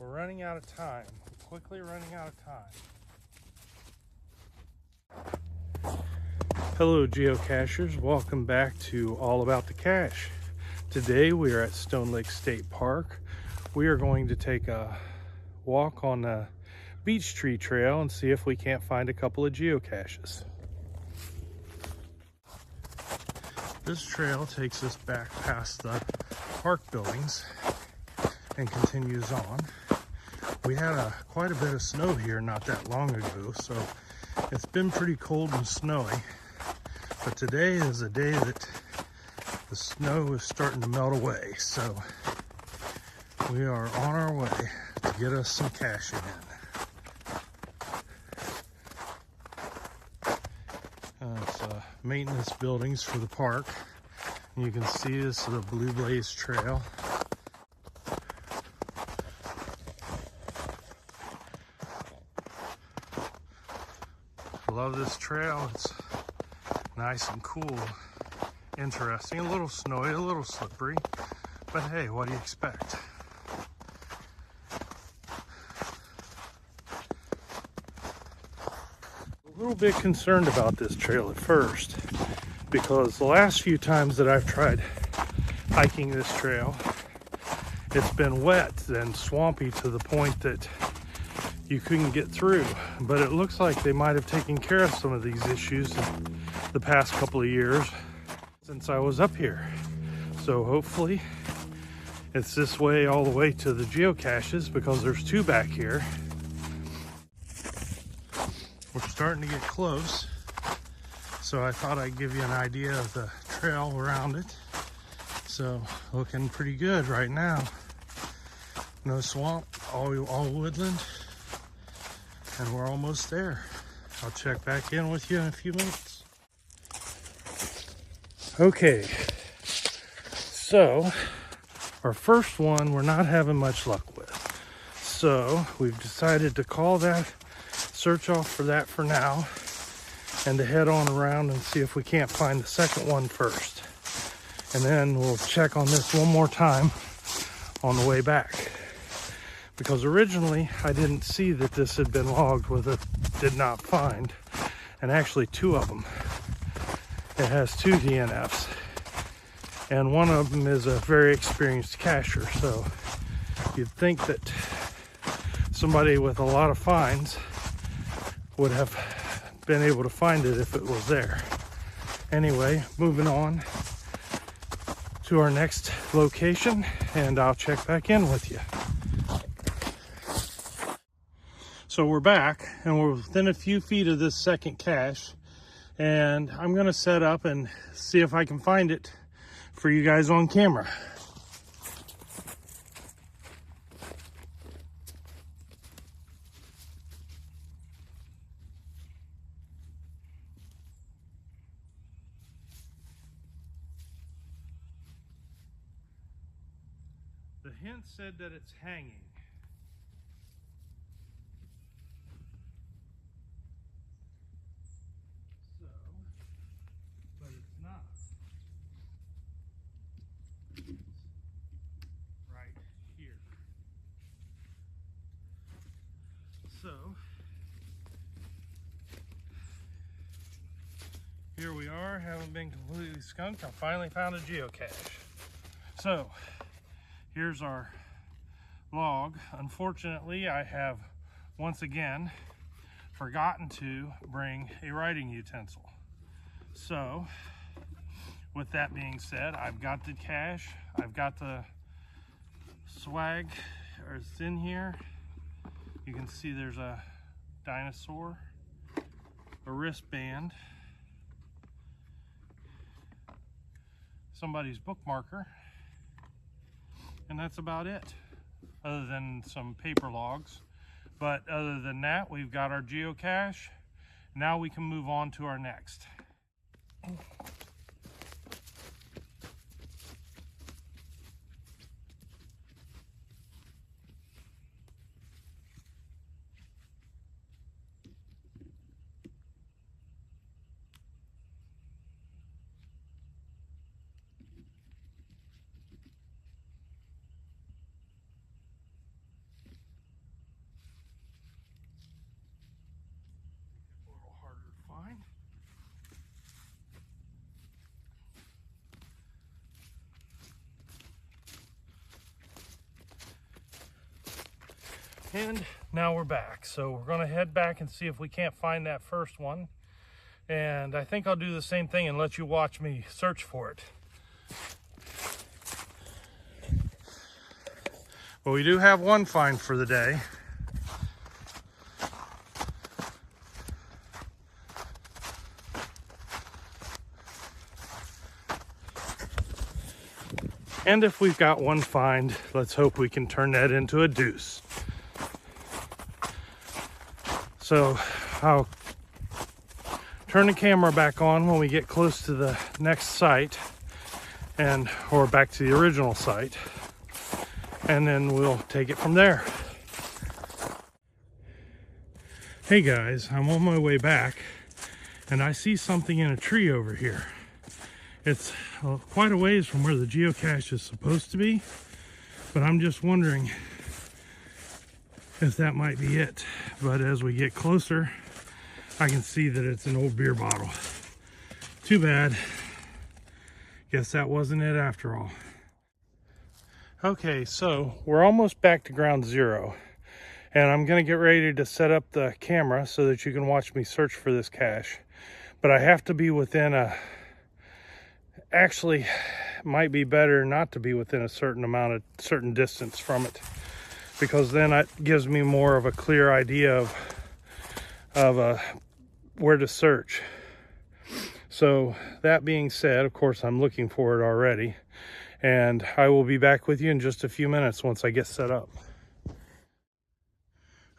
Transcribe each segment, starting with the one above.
We're running out of time. We're quickly running out of time. Hello geocachers, welcome back to All About the Cache. Today we are at Stonelick State Park. We are going to take a walk on the beech tree trail and see if we can't find a couple of geocaches. This trail takes us back past the park buildings and continues on. We had quite a bit of snow here not that long ago, so it's been pretty cold and snowy. But today is a day that the snow is starting to melt away, so we are on our way to get us some caching in. It's maintenance buildings for the park. You can see this is the Blue Blaze Trail. Love this trail. It's nice and cool, interesting, a little snowy, a little slippery, but hey, what do you expect? A little bit concerned about this trail at first because the last few times that I've tried hiking this trail, it's been wet and swampy to the point that you couldn't get through, but it looks like they might have taken care of some of these issues in the past couple of years since I was up here. So hopefully it's this way all the way to the geocaches, because there's two back here. We're starting to get close, so I thought I'd give you an idea of the trail around it. So looking pretty good right now. No swamp, all woodland. And we're almost there. I'll check back in with you in a few minutes. Okay, so our first one we're not having much luck with. So we've decided to call that, search off for that for now, and to head on around and see if we can't find the second one first. And then we'll check on this one more time on the way back. Because originally I didn't see that this had been logged with a did not find, and actually two of them. It has two DNFs, and one of them is a very experienced cacher, so you'd think that somebody with a lot of finds would have been able to find it if it was there. Anyway, moving on to our next location, and I'll check back in with you. So we're back and we're within a few feet of this second cache, and I'm gonna set up and see if I can find it for you guys on camera. The hint said that it's hanging. So here we are, haven't been completely skunked. I finally found a geocache. So here's our log. Unfortunately, I have once again forgotten to bring a writing utensil. So with that being said, I've got the cache, I've got the swag, it's in here. You can see there's a dinosaur, a wristband, somebody's bookmarker, and that's about it, other than some paper logs. But other than that, we've got our geocache. Now we can move on to our next. And now we're back. So we're gonna head back and see if we can't find that first one. And I think I'll do the same thing and let you watch me search for it. But we do have one find for the day. And if we've got one find, let's hope we can turn that into a deuce. So I'll turn the camera back on when we get close to the next site, or back to the original site, and then we'll take it from there. Hey guys, I'm on my way back and I see something in a tree over here. It's quite a ways from where the geocache is supposed to be, but I'm just wondering if that might be it. But as we get closer, I can see that it's an old beer bottle. Too bad. Guess that wasn't it after all. Okay, so we're almost back to ground zero, and I'm gonna get ready to set up the camera so that you can watch me search for this cache. But I have to be within actually, might be better not to be within a certain distance from it, because then it gives me more of a clear idea of where to search. So that being said, of course, I'm looking for it already, and I will be back with you in just a few minutes once I get set up.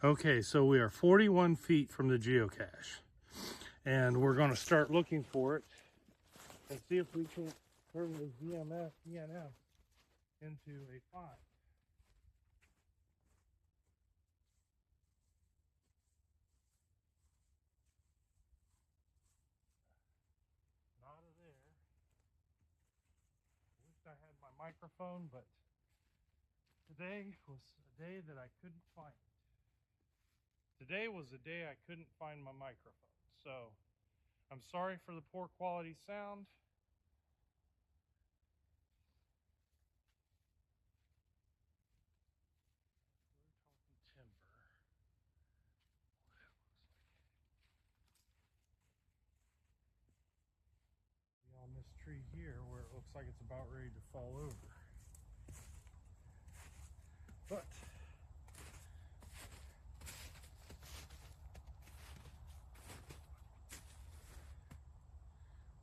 Okay, so we are 41 feet from the geocache, and we're going to start looking for it and see if we can turn the DNF into a find. Not there. I wish I had my microphone, but today was a day that I couldn't find it. Today was the day I couldn't find my microphone. So I'm sorry for the poor quality sound. We're talking timber. On this tree here where it looks like it's about ready to fall over. But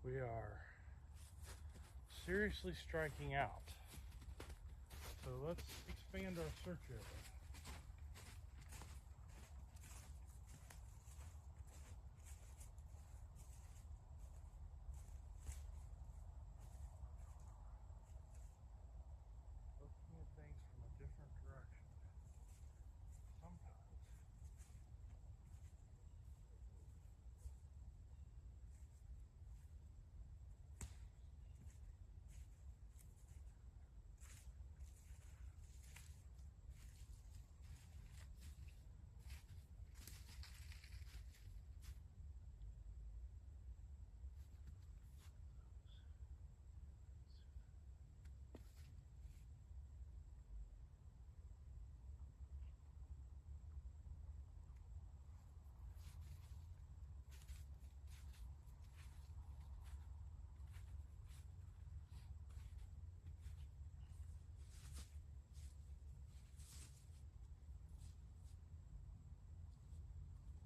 we are seriously striking out. So let's expand our search area. Looking at things from a different direction. Sometimes.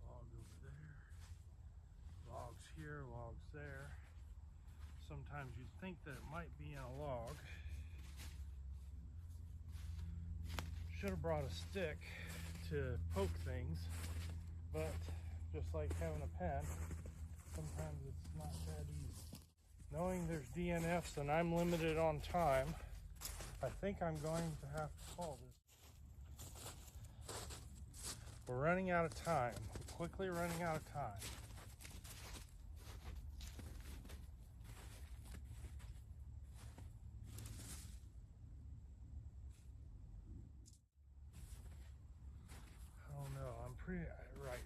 Log over there. Logs here, logs there. Sometimes you'd think that it might be in a log. Should have brought a stick to poke things, but just like having a pen, sometimes it's not that easy. Knowing there's DNFs and I'm limited on time, I think I'm going to have to call this. We're running out of time. We're quickly running out of time. Oh no, I'm pretty right.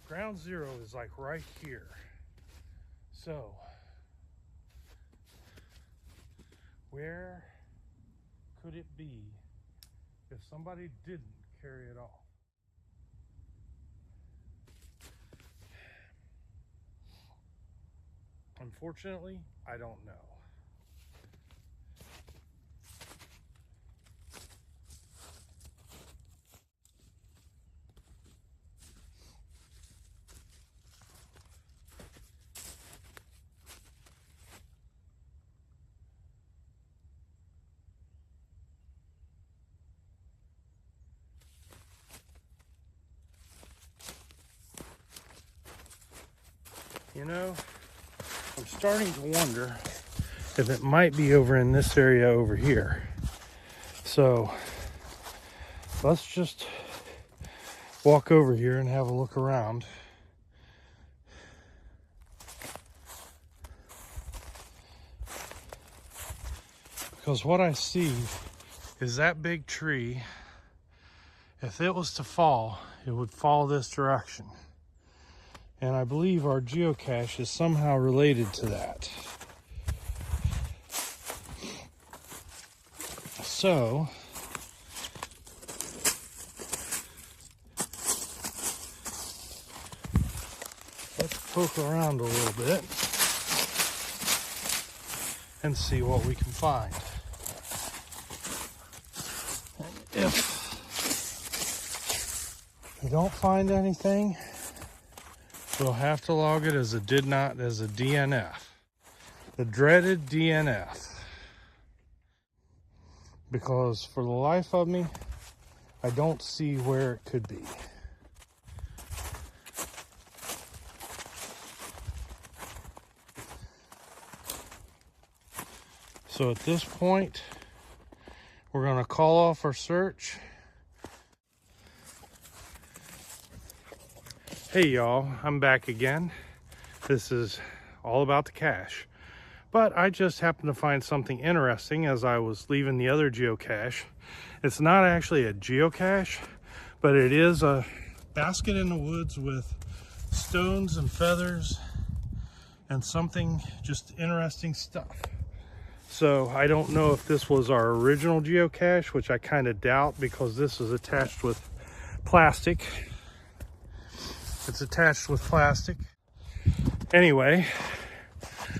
Ground zero is like right here. So, where could it be if somebody didn't carry it off? Unfortunately, I don't know. You know, I'm starting to wonder if it might be over in this area over here. So let's just walk over here and have a look around. Because what I see is that big tree, if it was to fall, it would fall this direction. And I believe our geocache is somehow related to that. So, let's poke around a little bit and see what we can find. And if we don't find anything, we'll have to log it as a DNF. The dreaded DNF. Because for the life of me, I don't see where it could be. So at this point, we're going to call off our search. Hey y'all, I'm back again. This is all about the cache. But I just happened to find something interesting as I was leaving the other geocache. It's not actually a geocache, but it is a basket in the woods with stones and feathers and something, just interesting stuff. So I don't know if this was our original geocache, which I kind of doubt because this is attached with plastic. It's attached with plastic. Anyway,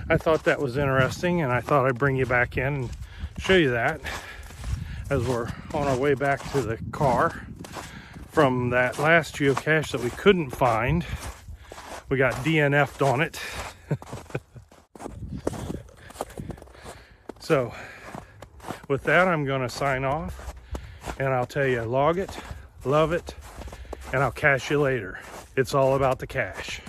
I thought that was interesting and I thought I'd bring you back in and show you that as we're on our way back to the car from that last geocache that we couldn't find. We got DNF'd on it. So with that, I'm going to sign off and I'll tell you, log it, love it, and I'll cache you later. It's all about the cache.